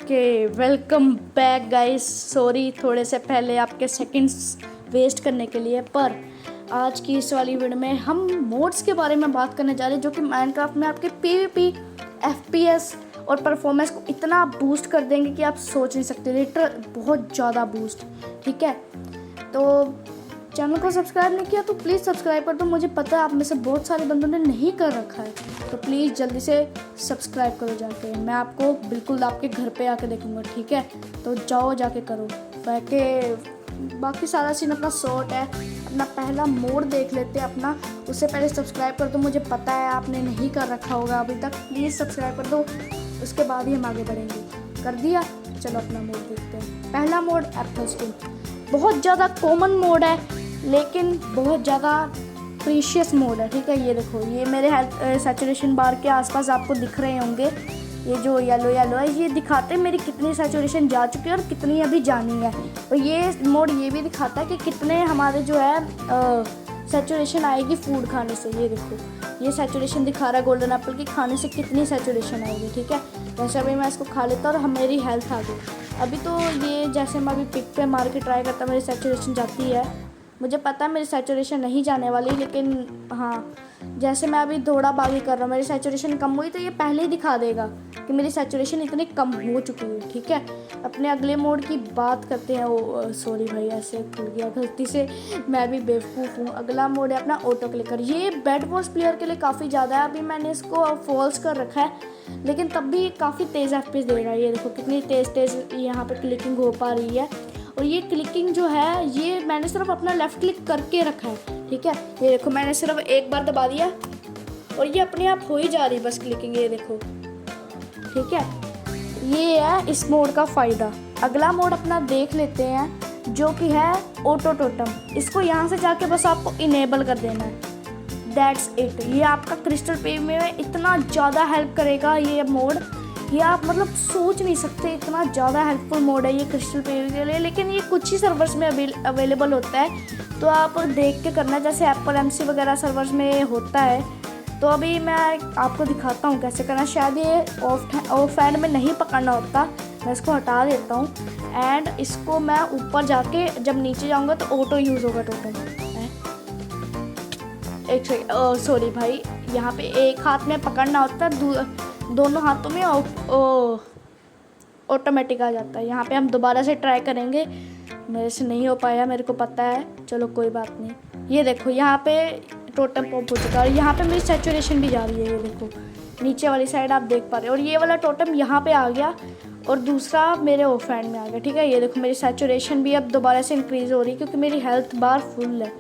Okay, welcome back guys. Sorry थोड़े से पहले आपके सेकंड्स वेस्ट करने के लिए, पर आज की इस वाली वीडियो में हम मोड्स के बारे में बात करने जा रहे हैं जो कि माइनक्राफ्ट में आपके पीवीपी, एफपीएस और परफॉर्मेंस को इतना बूस्ट कर देंगे कि आप सोच नहीं सकते। लिटरल बहुत ज़्यादा बूस्ट। ठीक है, तो चैनल को सब्सक्राइब नहीं किया तो प्लीज़ सब्सक्राइब कर दो। मुझे पता है आप में से बहुत सारे बंदों ने नहीं कर रखा है, तो प्लीज़ जल्दी से सब्सक्राइब करो जाके। मैं आपको बिल्कुल आपके घर पे आके देखूंगा। ठीक है, तो जाओ जाके करो। बाकी सारा सीन अपना शॉर्ट है। अपना पहला मोड देख लेते हैं अपना। उससे पहले सब्सक्राइब कर दो। मुझे पता है आपने नहीं कर रखा होगा अभी तक, प्लीज़ सब्सक्राइब कर दो। उसके बाद ही हम आगे बढ़ेंगे। कर दिया? चलो अपना मोड देखते हैं। पहला मोड एप्पल स्किन। बहुत ज़्यादा कॉमन मोड है लेकिन बहुत ज़्यादा प्रीशियस मोड है। ठीक है, ये देखो, ये मेरे हेल्थ सैचुरेशन बार के आसपास आपको दिख रहे होंगे। ये जो येलो है ये दिखाते हैं मेरी कितनी सैचुरेशन जा चुकी है और कितनी अभी जानी है। और ये मोड ये भी दिखाता है कि कितने हमारे जो है सैचुरेशन आएगी फूड खाने से। ये देखो, ये सैचुरेशन दिखा रहा है गोल्डन एप्पल की खाने से कितनी सैचुरेशन आएगी। ठीक है, वैसे अभी मैं इसको खा लेता और मेरी हेल्थ आ गई। अभी तो ये जैसे मैं अभी पिक पे मार के ट्राई करता मेरी सैचुरेशन जाती है। मुझे पता है मेरी सैचुरेशन नहीं जाने वाली, लेकिन हाँ, जैसे मैं अभी दौड़ा भागी कर रहा हूँ मेरी सैचुरेशन कम हुई तो ये पहले ही दिखा देगा कि मेरी सैचुरेशन इतनी कम हो चुकी है। ठीक है, अपने अगले मोड की बात करते हैं। वो सॉरी भाई, ऐसे खुल गया गलती से, मैं भी बेवकूफ़ हूँ। अगला मोड है अपना ऑटो क्लिकर। ये बेड वॉर्स प्लेयर के लिए काफ़ी ज़्यादा है। अभी मैंने इसको फॉल्स कर रखा है लेकिन तब भी काफ़ी तेज़ एफपीएस दे रहा है। ये देखो कितनी तेज़ यहाँ पर क्लिकिंग हो पा रही है। और ये क्लिकिंग जो है ये मैंने सिर्फ अपना लेफ़्ट क्लिक करके रखा है। ठीक है, ये देखो मैंने सिर्फ एक बार दबा दिया और ये अपने आप हो ही जा रही बस क्लिकिंग। ये देखो, ठीक है, ये है इस मोड का फ़ायदा। अगला मोड अपना देख लेते हैं जो कि है ऑटो टोटम। इसको यहाँ से जाके बस आपको इनेबल कर देना है। That's it. ये आपका क्रिस्टल पेव में इतना ज़्यादा हेल्प करेगा ये मोड, ये आप मतलब सोच नहीं सकते। इतना ज़्यादा हेल्पफुल मोड है ये क्रिस्टल पेव के लिए। लेकिन ये कुछ ही सर्वर्स में अवेलेबल होता है, तो आप देख के करना। जैसे एप्पल एमसी वगैरह सर्वर्स में होता है। तो अभी मैं आपको दिखाता हूँ कैसे करना। शायद ये ऑफ हैंड में नहीं पकड़ना होता, मैं इसको हटा देता हूँ एंड इसको मैं ऊपर जाके जब नीचे जाऊँगा तो ऑटो यूज़ होगा टोटल। एक सेकंड, सॉरी भाई, यहाँ पे एक हाथ में पकड़ना होता है, दोनों हाथों में ऑटोमेटिक आ जाता है। यहाँ पे हम दोबारा से ट्राई करेंगे। मेरे से नहीं हो पाया, मेरे को पता है, चलो कोई बात नहीं। ये देखो यहाँ पे टोटम पॉप हो चुका है और यहाँ पे मेरी सैचुरेशन भी जा रही है। ये देखो नीचे वाली साइड आप देख पा रहे हो। और ये वाला टोटम यहाँ पे आ गया और दूसरा मेरे ऑफ हैंड में आ गया। ठीक है, ये देखो मेरी सैचुरेशन भी अब दोबारा से इंक्रीज़ हो रही है क्योंकि मेरी हेल्थ बार फुल है।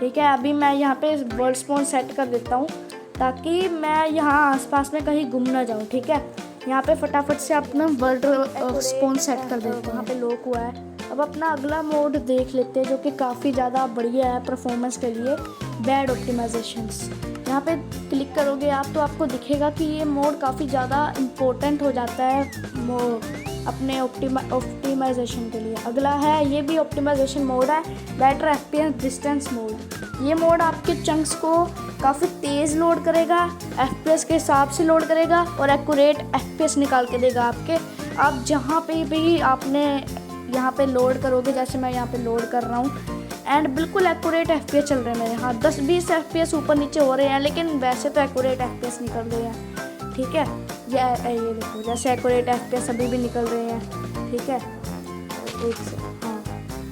ठीक है, अभी मैं यहाँ पे वर्ल्ड स्पॉन सेट कर देता हूँ ताकि मैं यहाँ आसपास में कहीं गुम ना जाऊँ। ठीक है, यहाँ पे फटाफट से अपना वर्ल्ड स्पॉन सेट कर देते हैं। यहाँ पे लॉक हुआ है। अब अपना अगला मोड देख लेते हैं जो कि काफ़ी ज़्यादा बढ़िया है परफॉर्मेंस के लिए, बैड ऑप्टिमाइजेशंस। यहाँ पे क्लिक करोगे आप तो आपको दिखेगा कि ये मोड काफ़ी ज़्यादा इम्पोर्टेंट हो जाता है अपने ऑप्टिमाइजेशन के लिए। अगला है, ये भी ऑप्टिमाइजेशन मोड है, बेटर एफपीएस डिस्टेंस मोड। ये मोड आपके चंक्स को काफ़ी तेज़ लोड करेगा, एफपीएस के हिसाब से लोड करेगा और एक्यूरेट एफपीएस निकाल के देगा आपके। आप जहाँ पे भी आपने यहाँ पे लोड करोगे, जैसे मैं यहाँ पे लोड कर रहा हूँ एंड बिल्कुल एक्यूरेट एफपीएस चल रहे हैं मेरे। हाँ, 10-20 एफपीएस ऊपर नीचे हो रहे हैं लेकिन वैसे तो एक्यूरेट एफपीएस निकल रहे हैं। ठीक है, ये देखो जैसे एक्यूरेट एफपीएस अभी भी निकल रहे हैं। ठीक है, एक से हाँ,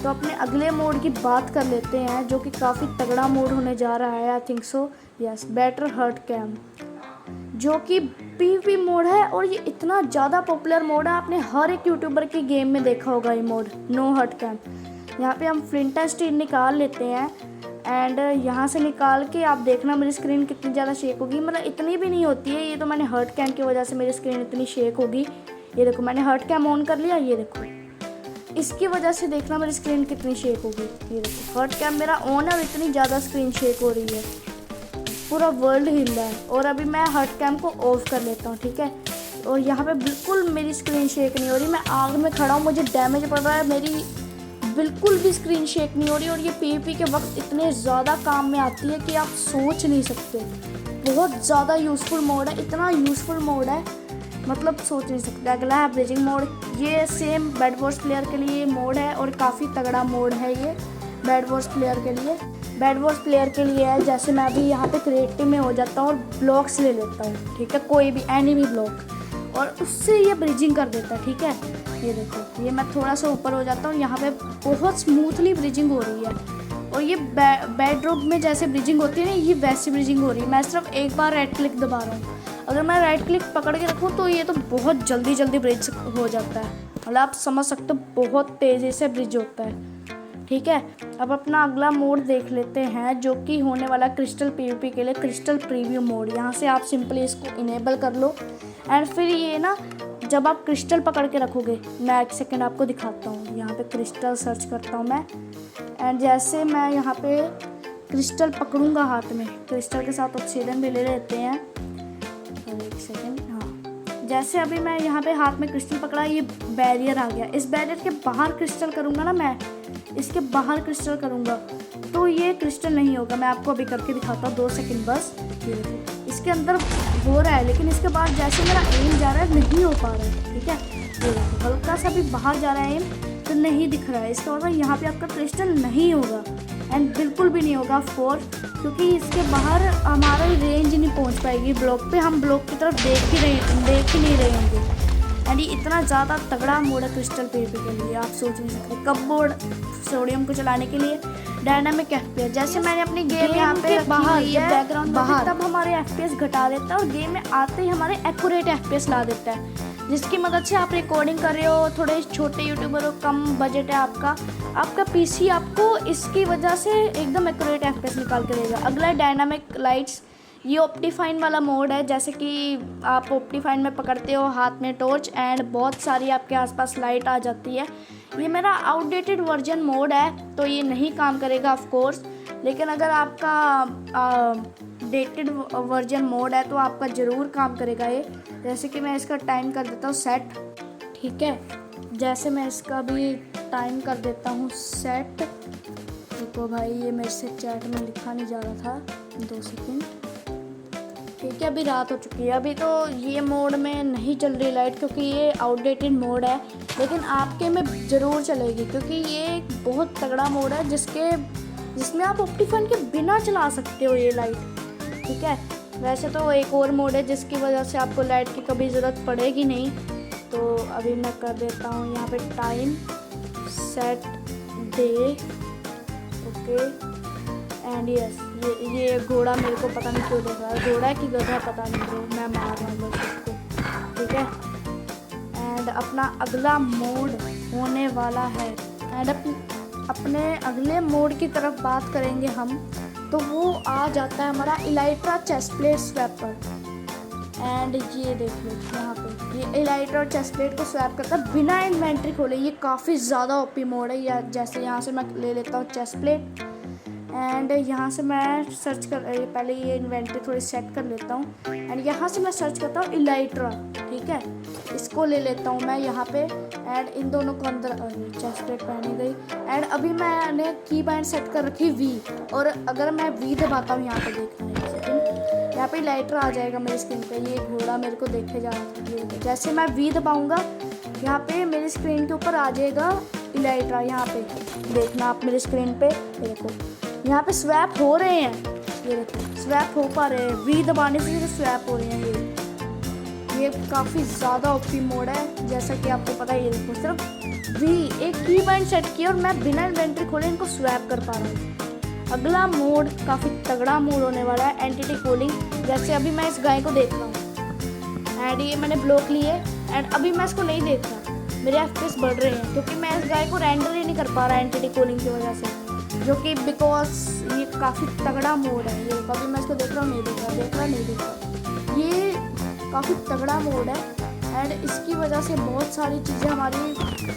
तो अपने अगले मोड की बात कर लेते हैं जो कि काफ़ी तगड़ा मोड होने जा रहा है। I think so, yes, better हर्ट कैम, जो कि पीवीपी मोड है और ये इतना ज़्यादा पॉपुलर मोड है। आपने हर एक यूट्यूबर के गेम में देखा होगा ये मोड, नो हर्ट कैम। यहाँ पे हम फ्लिंट एंड स्टील निकाल लेते हैं एंड यहाँ से निकाल के आप देखना मेरी स्क्रीन कितनी ज़्यादा शेक होगी। मतलब इतनी भी नहीं होती है, ये तो मैंने हर्ट कैम की वजह से मेरी स्क्रीन इतनी शेक होगी। ये देखो मैंने हर्ट कैम ऑन कर लिया, ये देखो इसकी वजह से देखना मेरी स्क्रीन कितनी शेक होगी। ये देखो हर्ट कैम मेरा ऑन है और इतनी ज़्यादा स्क्रीन शेक हो रही है, पूरा वर्ल्ड हिल रहा है। और अभी मैं हर्ट कैम को ऑफ कर लेता हूँ। ठीक है, और यहाँ पे बिल्कुल मेरी स्क्रीन शेक नहीं हो रही। मैं आग में खड़ा हूँ, मुझे डैमेज पड़ रहा है, मेरी बिल्कुल भी स्क्रीन शेक नहीं हो रही। और ये पीवीपी के वक्त इतने ज़्यादा काम में आती है कि आप सोच नहीं सकते। बहुत ज़्यादा यूज़फुल मोड है, इतना यूज़फुल मोड है मतलब सोच नहीं सकते। अगला है ब्रिजिंग मोड। ये सेम बेड वॉर्स प्लेयर के लिए मोड है और काफ़ी तगड़ा मोड है ये बेड वॉर्स प्लेयर के लिए। बेड वॉर्स प्लेयर के लिए है, जैसे मैं अभी यहाँ पे क्रिएटिव में हो जाता हूँ और ब्लॉक्स ले लेता हूँ, ठीक है, कोई भी एनिमी ब्लॉक, और उससे ये ब्रिजिंग कर देता है, ठीक है। ये देखो, ये मैं थोड़ा सा ऊपर हो जाता हूँ, यहाँ पे बहुत स्मूथली ब्रिजिंग हो रही है। और ये बेडरूम में जैसे ब्रिजिंग होती है ना, ये वैसी ब्रिजिंग हो रही है। मैं सिर्फ एक बार राइट क्लिक दबा रहा हूँ, अगर मैं राइट क्लिक पकड़ के रखूँ तो ये तो बहुत जल्दी ब्रिज हो जाता है। मतलब आप समझ सकते हो बहुत तेज़ी से ब्रिज होता है, ठीक है। अब अपना अगला मोड देख लेते हैं, जो कि होने वाला क्रिस्टल पीवीपी के लिए क्रिस्टल प्रीव्यू मोड। यहाँ से आप सिंपली इसको इनेबल कर लो एंड फिर ये ना, जब आप क्रिस्टल पकड़ के रखोगे, मैं एक सेकेंड आपको दिखाता हूँ। यहाँ पे क्रिस्टल सर्च करता हूँ मैं, एंड जैसे मैं यहाँ पे क्रिस्टल पकड़ूंगा हाथ में, क्रिस्टल के साथ ऑक्सीजन भी ले लेते हैं। एक सेकेंड, हाँ, जैसे अभी मैं यहाँ पे हाथ में क्रिस्टल पकड़ा, ये बैरियर आ गया। इस बैरियर के बाहर क्रिस्टल करूँगा ना, मैं इसके बाहर क्रिस्टल करूँगा तो ये क्रिस्टल नहीं होगा। मैं आपको अभी करके दिखाता हूँ, 2 सेकेंड बस। ये देखो, इसके अंदर हो रहा है, लेकिन इसके बाद जैसे मेरा एम जा रहा है नहीं हो पा रहा है, ठीक है। ये देखो, हल्का सा भी बाहर जा रहा है एम तो नहीं दिख रहा है। इसका मतलब यहाँ पे आपका क्रिस्टल नहीं होगा एंड बिल्कुल भी नहीं होगा ऑफ कोर्स, क्योंकि इसके बाहर हमारा रेंज नहीं पहुँच पाएगी ब्लॉक पे। हम ब्लॉक की तरफ देख ही नहीं रहे होंगे। एंड ये इतना ज़्यादा तगड़ा मोड है क्रिस्टल पीवीपी के लिए, आप सोच नहीं सकते। कब मोड सोडियम को चलाने के लिए डायनामिक एफपीएस, जैसे मैंने अपनी गेम यहाँ पे बाहर ये बैकग्राउंड बाहर, तब हमारे एफपीएस घटा देता है और गेम में आते ही हमारे एक्यूरेट एफपीएस ला देता है, जिसकी मदद से आप रिकॉर्डिंग कर रहे हो, थोड़े छोटे यूट्यूबर हो, कम बजट है आपका पीसी आपको इसकी वजह से एकदम एक्यूरेट एफपीएस निकाल के देगा। अगला है डायनामिक लाइट्स। ये ऑप्टिफाइन वाला मोड है, जैसे कि आप ऑप्टिफाइन में पकड़ते हो हाथ में टॉर्च एंड बहुत सारी आपके आसपास लाइट आ जाती है। ये मेरा आउटडेटेड वर्जन मोड है तो ये नहीं काम करेगा ऑफ कोर्स, लेकिन अगर आपका डेटेड वर्जन मोड है तो आपका ज़रूर काम करेगा ये। जैसे कि मैं इसका टाइम कर देता हूँ सेट, ठीक है। जैसे मैं इसका भी टाइम कर देता हूँ सेट। देखो भाई, ये मेरे से चैट में लिखा नहीं जा रहा था, 2 सेकेंड, ठीक है। अभी रात हो चुकी है, अभी तो ये मोड में नहीं चल रही लाइट क्योंकि ये आउटडेटेड मोड है, लेकिन आपके में ज़रूर चलेगी क्योंकि ये एक बहुत तगड़ा मोड है जिसमें आप ऑप्टिफाइन के बिना चला सकते हो ये लाइट, ठीक है। वैसे तो एक और मोड है जिसकी वजह से आपको लाइट की कभी ज़रूरत पड़ेगी नहीं। तो अभी मैं कर देता हूँ यहाँ पे time set day, okay and yes. ये घोड़ा मेरे को पता नहीं क्यों देख रहा है, घोड़ा की गधा पता नहीं क्यों, मैं मार रहा हूँ बस उसको, ठीक है। एंड अपना अगला मोड होने वाला है, एंड अपने अगले मोड की तरफ बात करेंगे हम, तो वो आ जाता है हमारा Elytra chest plate swapper. And ये देख लो यहाँ पे, ये इलाइट्रा चेस्ट प्लेट को स्वैप करता है बिना इन्वेंट्री खोले। ये काफ़ी ज़्यादा ओपी मोड है। या जैसे यहाँ से मैं ले लेता हूँ चेस्ट प्लेट एंड यहाँ से मैं सर्च कर, पहले ये इन्वेंट्री थोड़ी सेट कर लेता हूँ एंड यहाँ से मैं सर्च करता हूँ इलाइट्रा, ठीक है। इसको ले लेता हूँ मैं यहाँ पे एंड इन दोनों को अंदर, चेस्ट प्लेट पहनी गई। एंड अभी मैंने की बाइंड सेट कर रखी वी, और अगर मैं वी दबाता हूँ यहाँ पे, देखना है सेकंड, यहाँ पे इलाइट्रा आ जाएगा मेरी स्क्रीन पे। ये घोड़ा मेरे को देखे जा रहा है, जैसे मैं वी दबाऊँगा यहाँ पे मेरी स्क्रीन के ऊपर आ जाएगा इलाइट्रा। यहाँ पे देखना आप मेरी स्क्रीन पे, देखो यहाँ पे स्वैप हो रहे हैं, ये देखो स्वैप हो पा रहे हैं, वी दबाने से ये स्वैप हो रहे हैं। ये काफ़ी ज़्यादा ओपी मोड है, जैसा कि आपको पता है। ये देखो सिर्फ वी एक की बाइंड सेट किया और मैं बिना इन्वेंट्री खोले इनको स्वैप कर पा रहा हूँ। अगला मोड काफ़ी तगड़ा मोड होने वाला है, एंटिटी कूलिंग। जैसे अभी मैं इस गाय को देख रहा हूँ एंड ये मैंने ब्लॉक लिए एंड अभी मैं इसको नहीं देख रहा, मेरे एफपीएस बढ़ रहे हैं क्योंकि मैं इस गाय को रेंडर ही नहीं कर पा रहा एंटिटी कूलिंग की वजह से, जो कि बिकॉज ये काफ़ी तगड़ा मोड है। ये कभी मैं इसको देख रहा हूँ, नहीं देख रहा। ये काफ़ी तगड़ा मोड है एंड इसकी वजह से बहुत सारी चीज़ें हमारी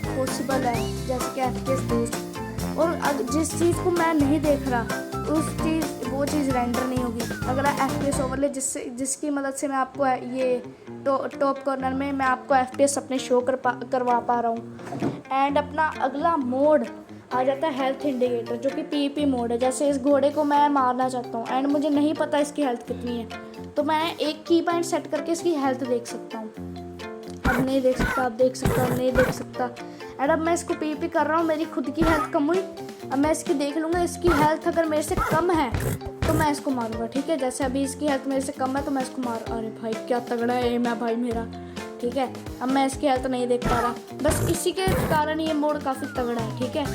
पॉसिबल है, जैसे कि एफपीएस बूस्ट। और जिस चीज़ को मैं नहीं देख रहा वो चीज़ रेंडर नहीं होगी। अगर एफपीएस ओवरले जिसकी मदद से मैं आपको ये टॉप कॉर्नर में मैं आपको एफपीएस अपने शो करवा पा रहा हूँ। एंड अपना अगला मोड आ जाता है हेल्थ इंडिकेटर, जो कि पीवीपी मोड है। जैसे इस घोड़े को मैं मारना चाहता हूँ एंड मुझे नहीं पता इसकी हेल्थ कितनी है, तो मैं एक की पॉइंट सेट करके इसकी हेल्थ देख सकता हूँ, नहीं देख सकता, आप देख सकते हो, नहीं देख सकता। एंड अब मैं इसको पीपी कर रहा हूँ, मेरी खुद की हेल्थ कम हुई। अब मैं इसकी देख लूँगा, इसकी हेल्थ अगर मेरे से कम है तो मैं इसको मारूंगा, ठीक है। जैसे अभी इसकी हेल्थ मेरे से कम है तो मैं इसको अरे भाई क्या तगड़ा एम है भाई मेरा, ठीक है। अब मैं इसकी हेल्थ नहीं देख पा रहा, बस इसी के कारण ये मोड काफ़ी तगड़ा है, ठीक है।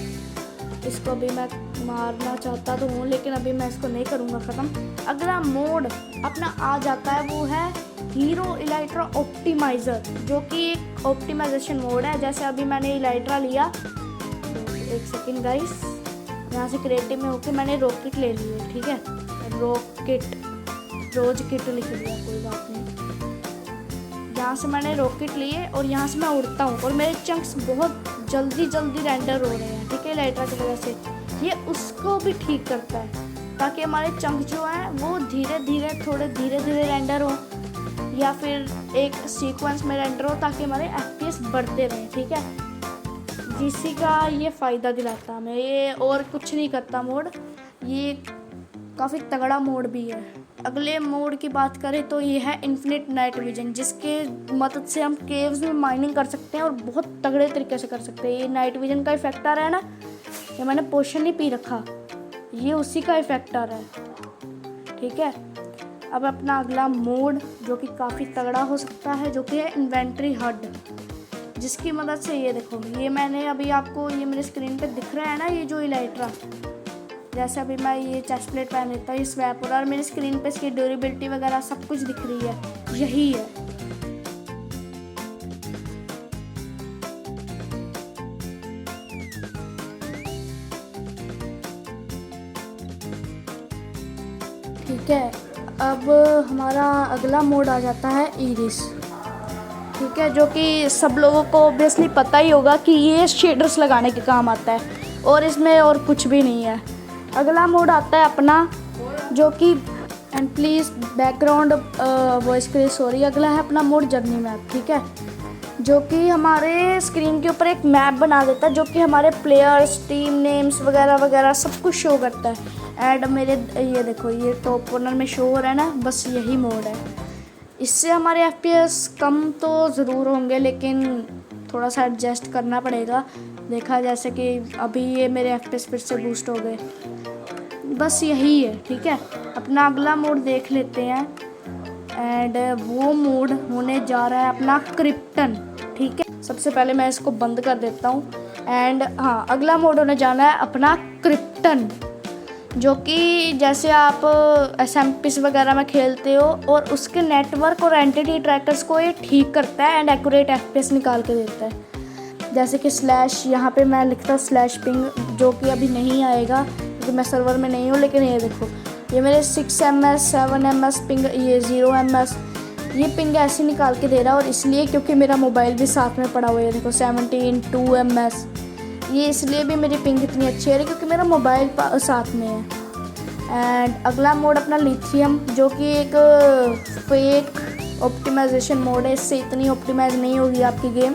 इसको अभी मैं मारना चाहता तो हूँ, लेकिन अभी मैं इसको नहीं करूँगा ख़त्म। अगला मोड अपना आ जाता है, वो है हीरो इलाइट्रा ऑप्टिमाइज़र, जो कि एक ऑप्टिमाइजेशन मोड है। जैसे अभी मैंने इलाइट्रा लिया, तो एक सेकेंड गाइस, यहाँ से क्रिएटिव में होकर मैंने रॉकेट ले ली है, ठीक है। रॉकेट, रोज किट लिख लिया, कोई बात नहीं। यहाँ से मैंने रॉकेट लिए और यहाँ से मैं उड़ता हूँ और मेरे चंक्स बहुत जल्दी रेंडर हो रहे हैं, ठीक है, इलाइट्रा की वजह से। ये उसको भी ठीक करता है ताकि हमारे चंक जो हैं वो थोड़े धीरे रेंडर हो, या फिर एक सीक्वेंस में रेंडर हो, ताकि हमारे FPS बढ़ते रहें, ठीक है। जिसी का ये फ़ायदा दिलाता हमें, ये और कुछ नहीं करता मोड, ये काफ़ी तगड़ा मोड भी है। अगले मोड की बात करें तो ये है इन्फिनिट नाइट विजन, जिसके मदद से हम केव्स में माइनिंग कर सकते हैं और बहुत तगड़े तरीके से कर सकते हैं। ये नाइट विजन का इफेक्ट आ रहा है ना, ये मैंने पोशन नहीं पी रखा, ये उसी का इफेक्ट आ रहा है, ठीक है। अब अपना अगला मोड जो कि काफ़ी तगड़ा हो सकता है, जो कि है इन्वेंट्री हड, जिसकी मदद से ये देखो, ये मैंने अभी आपको, ये मेरे स्क्रीन पे दिख रहा है ना, ये जो इलाइट्रा, जैसे अभी मैं ये चेस्ट प्लेट पहन लेता हूँ, ये स्वैप हो रहा है और मेरी स्क्रीन पे इसकी ड्यूरेबिलिटी वगैरह सब कुछ दिख रही है, यही है। ठीक है, अब हमारा अगला मोड आ जाता है इरिस, ठीक है, जो कि सब लोगों को ऑब्वियसली पता ही होगा कि ये शेडर्स लगाने के काम आता है और इसमें और कुछ भी नहीं है। अगला मोड आता है अपना, जो कि, एंड प्लीज़ बैकग्राउंड वॉइस के लिए सॉरी। अगला है अपना मोड जर्नी मैप, ठीक है, जो कि हमारे स्क्रीन के ऊपर एक मैप बना देता है, जो कि हमारे प्लेयर्स, टीम नेम्स वगैरह सब कुछ शो करता है। एंड मेरे ये देखो, ये टॉप कॉर्नर में शो हो रहा है ना, बस यही मोड है। इससे हमारे FPS कम तो ज़रूर होंगे, लेकिन थोड़ा सा एडजस्ट करना पड़ेगा। देखा जैसे कि अभी ये मेरे FPS फिर से बूस्ट हो गए, बस यही है, ठीक है। अपना अगला मोड देख लेते हैं, एंड वो मोड होने जा रहा है अपना क्रिप्टन, ठीक है। सबसे पहले मैं इसको बंद कर देता हूँ। एंड हाँ, अगला मोड होने जाना है अपना क्रिप्टन, जो कि जैसे आप SMPs वगैरह में खेलते हो और उसके नेटवर्क और एंटिटी ट्रैकर्स को ये ठीक करता है एंड एक्यूरेट FPS निकाल के देता है। जैसे कि स्लैश, यहाँ पे मैं लिखता हूँ स्लैश पिंग, जो कि अभी नहीं आएगा क्योंकि मैं सर्वर में नहीं हूँ, लेकिन ये देखो, ये मेरे 6 ms 7 ms पिंग, ये 0 ms, ये पिंग ऐसे निकाल के दे रहा है। और इसलिए क्योंकि मेरा मोबाइल भी साथ में पड़ा हुआ है, देखो 17 2 ms, ये इसलिए भी मेरी पिंग इतनी अच्छी है क्योंकि मेरा मोबाइल साथ में है। एंड अगला मोड अपना लिथियम, जो कि एक फेक ऑप्टिमाइजेशन मोड है, इससे इतनी ऑप्टिमाइज नहीं होगी आपकी गेम,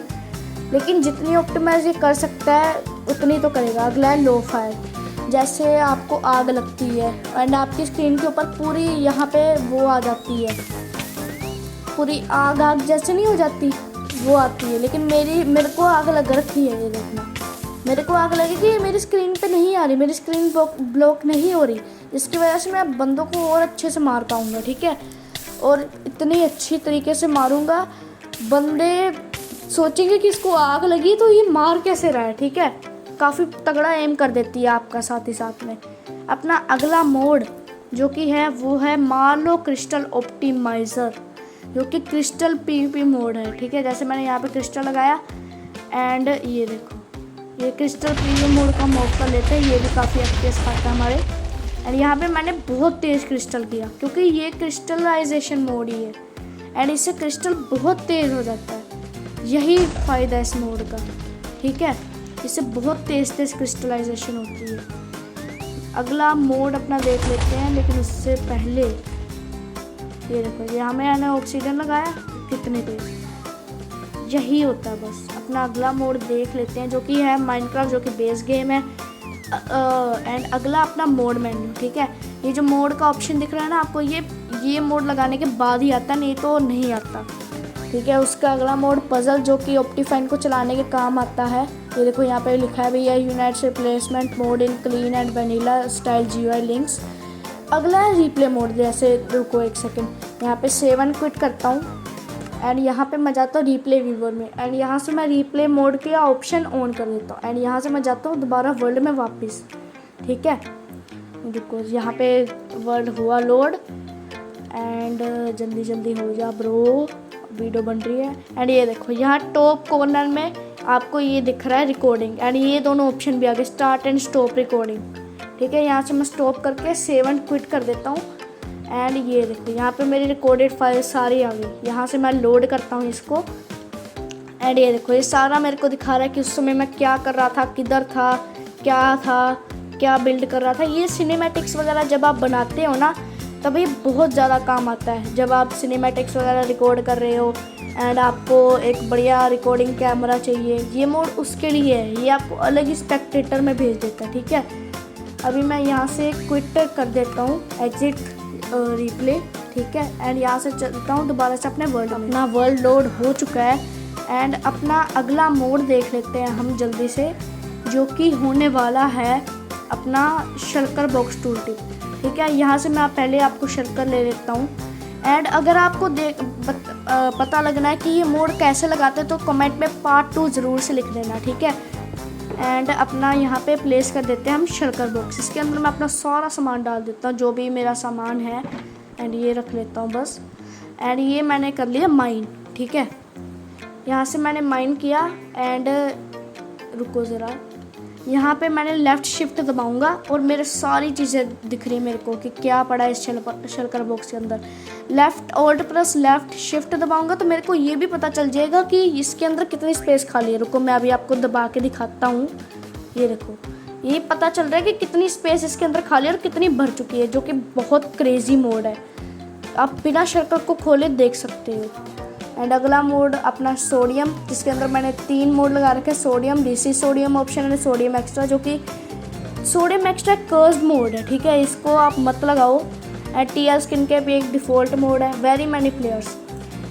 लेकिन जितनी ऑप्टिमाइज ये कर सकता है उतनी तो करेगा। अगला है लो फायर, जैसे आपको आग लगती है एंड आपकी स्क्रीन के ऊपर पूरी यहाँ पे वो आ जाती है, पूरी आग जैसे नहीं हो जाती, वो आती है, लेकिन मेरे को आग लग रखी है। ये देखना, मेरे को आग लगेगी, ये मेरी स्क्रीन पे नहीं आ रही, मेरी स्क्रीन ब्लॉक नहीं हो रही, जिसकी वजह से मैं बंदों को और अच्छे से मार पाऊँगा, ठीक है। और इतनी अच्छी तरीके से मारूँगा, बंदे सोचेंगे कि इसको आग लगी तो ये मार कैसे रहा है, ठीक है। काफ़ी तगड़ा एम कर देती है आपका साथ ही साथ में। अपना अगला मोड जो कि है वो है मार्लो क्रिस्टल ऑप्टिमाइज़र, जो कि क्रिस्टल PvP मोड है, ठीक है। जैसे मैंने यहाँ पे क्रिस्टल लगाया एंड ये देखो, ये क्रिस्टल PvP मोड का मौका लेते हैं, ये भी काफ़ी FPS खाता है हमारे। एंड यहाँ पे मैंने बहुत तेज़ क्रिस्टल किया क्योंकि ये क्रिस्टलाइजेशन मोड ही है एंड इससे क्रिस्टल बहुत तेज़ हो जाता है, यही फ़ायदा है इस मोड का, ठीक है। इससे बहुत तेज़ क्रिस्टलाइजेशन होती है। अगला मोड अपना देख लेते हैं, लेकिन उससे पहले ये देखो, यहाँ मैंने ऑक्सीजन लगाया, कितने तेज, यही होता है बस। अपना अगला मोड देख लेते हैं, जो कि है माइनक्राफ्ट, जो कि बेस गेम है। एंड अगला अपना मोड मेन्यू, ठीक है। ये जो मोड का ऑप्शन दिख रहा है ना आपको, ये मोड लगाने के बाद ही आता है, नहीं तो नहीं आता। ठीक है। उसका अगला मोड पजल, जो कि ऑप्टिफाइन को चलाने के काम आता है। ये देखो यहाँ पे लिखा है भैया unite replacement mode in clean and vanilla style GUI links. अगला है रिप्ले मोड। जैसे रुको एक सेकंड, यहाँ पे 7 क्विट करता हूँ एंड यहाँ पे मैं जाता हूँ रिप्ले व्यूवर में एंड यहाँ से मैं रिप्ले मोड के ऑप्शन ऑन कर देता हूँ एंड यहाँ से मैं जाता हूँ दोबारा वर्ल्ड में वापस। ठीक है, देखो यहाँ पे वर्ल्ड हुआ लोड एंड जल्दी जल्दी हो जा ब्रो, वीडियो बन रही है। एंड ये देखो यहाँ टॉप कॉर्नर में आपको ये दिख रहा है रिकॉर्डिंग एंड ये दोनों ऑप्शन भी आ गए, स्टार्ट एंड स्टॉप रिकॉर्डिंग। ठीक है, यहाँ से मैं स्टॉप करके 7 क्विट कर देता हूँ एंड ये देखो यहाँ पे मेरी रिकॉर्डेड फाइल सारी आ गई। यहाँ से मैं लोड करता हूँ इसको एंड ये देखो ये सारा मेरे को दिखा रहा है कि उस समय मैं क्या कर रहा था, किधर था, क्या बिल्ड कर रहा था। ये सिनेमैटिक्स वगैरह जब आप बनाते हो ना तभी बहुत ज़्यादा काम आता है। जब आप सिनेमैटिक्स वगैरह रिकॉर्ड कर रहे हो एंड आपको एक बढ़िया रिकॉर्डिंग कैमरा चाहिए, ये मोड उसके लिए है। ये आपको अलग ही स्पेक्टेटर में भेज देता है। ठीक है, अभी मैं यहाँ से क्विट कर देता हूँ, एग्जिट रिप्ले। ठीक है, एंड यहाँ से चलता हूँ दोबारा से अपने वर्ल्ड में। अपना वर्ल्ड लोड हो चुका है एंड अपना अगला मोड देख लेते हैं हम जल्दी से, जो कि होने वाला है अपना शल्कर बॉक्स टूल टिप। ठीक है, यहाँ से मैं पहले आपको शल्कर ले लेता हूँ एंड अगर आपको पता लगना है कि ये मोड कैसे लगाते हैं तो कमेंट में पार्ट 2 ज़रूर से लिख देना। ठीक है, एंड अपना यहाँ पे प्लेस कर देते हैं हम शल्कर बॉक्स। इसके अंदर मैं अपना सारा सामान डाल देता हूँ, जो भी मेरा सामान है एंड ये रख लेता हूँ बस। एंड ये मैंने कर लिया माइन। ठीक है, यहाँ से मैंने माइन किया एंड रुको ज़रा, यहाँ पे मैंने लेफ़्ट शिफ्ट दबाऊंगा और मेरे सारी चीज़ें दिख रही मेरे को कि क्या पड़ा है इस शल्कर बॉक्स के अंदर। Left alt plus left shift दबाऊंगा तो मेरे को ये भी पता चल जाएगा कि इसके अंदर कितनी स्पेस खाली है। रुको मैं अभी आपको दबा के दिखाता हूँ। ये देखो ये पता चल रहा है कि कितनी स्पेस इसके अंदर खाली है और कितनी भर चुकी है, जो कि बहुत क्रेजी मोड है। आप बिना शल्कर को खोले देख सकते हो। एंड अगला मोड अपना सोडियम, जिसके अंदर मैंने 3 मोड लगा रखे हैं, सोडियम, डीसी सोडियम ऑप्शन है, सोडियम एक्स्ट्रा, जो कि सोडियम एक्स्ट्रा कर्व्ड मोड है। ठीक है, इसको आप मत लगाओ। एंड टीआर स्किन के भी एक डिफ़ॉल्ट मोड है, वेरी मैनी प्लेयर्स।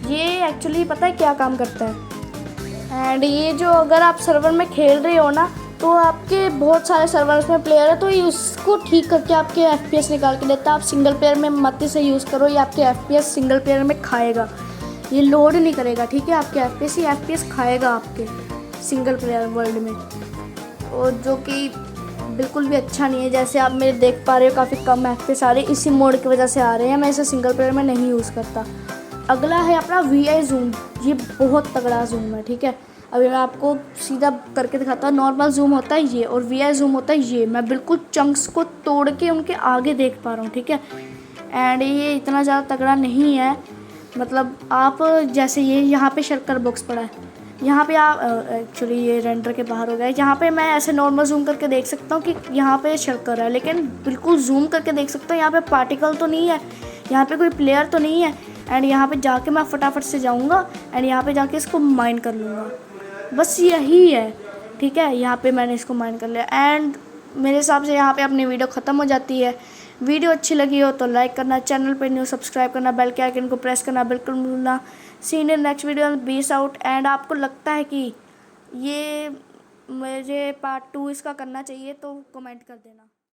ये एक्चुअली पता है क्या काम करता है। एंड ये जो अगर आप सर्वर में खेल रहे हो ना तो आपके बहुत सारे सर्वर्स में प्लेयर है तो ये उसको ठीक करके आपके FPS निकाल के देता है। आप सिंगल प्लेयर में मत से यूज़ करो, ये आपके FPS सिंगल प्लेयर में खाएगा, ये लोड नहीं करेगा। ठीक है, आपके FPS खाएगा आपके सिंगल प्लेयर वर्ल्ड में, और जो कि बिल्कुल भी अच्छा नहीं है। जैसे आप मेरे देख पा रहे हो काफ़ी कम FPS आ रहे हैं, इसी मोड की वजह से आ रहे हैं। मैं इसे सिंगल प्लेयर में नहीं यूज़ करता। अगला है अपना VI जूम, ये बहुत तगड़ा जूम है। ठीक है, अभी मैं आपको सीधा करके दिखाता हूँ। नॉर्मल जूम होता है ये और VI जूम होता है ये। मैं बिल्कुल चंक्स को तोड़ के उनके आगे देख पा रहा हूँ। ठीक है, एंड ये इतना ज़्यादा तगड़ा नहीं है। मतलब आप जैसे ये यहाँ पे शल्कर बॉक्स पड़ा है, यहाँ पे आप एक्चुअली ये रेंडर के बाहर हो गया है। यहाँ पे मैं ऐसे नॉर्मल जूम करके देख सकता हूँ कि यहाँ पे शल्कर है, लेकिन बिल्कुल जूम करके देख सकता हूँ यहाँ पे पार्टिकल तो नहीं है, यहाँ पे कोई प्लेयर तो नहीं है। एंड यहाँ पे जाके मैं फटाफट से जाऊँगा एंड यहाँ पे जाके इसको माइन कर लूँगा, बस यही है। ठीक है, यहाँ पे मैंने इसको माइन कर लिया एंड मेरे हिसाब से यहाँ पे अपनी वीडियो ख़त्म हो जाती है। वीडियो अच्छी लगी हो तो लाइक करना, चैनल पर न्यू सब्सक्राइब करना, बेल के आइकन को प्रेस करना बिल्कुल भूलना। See in next video, peace out. And आपको लगता है कि ये मुझे पार्ट 2 इसका करना चाहिए तो कमेंट कर देना।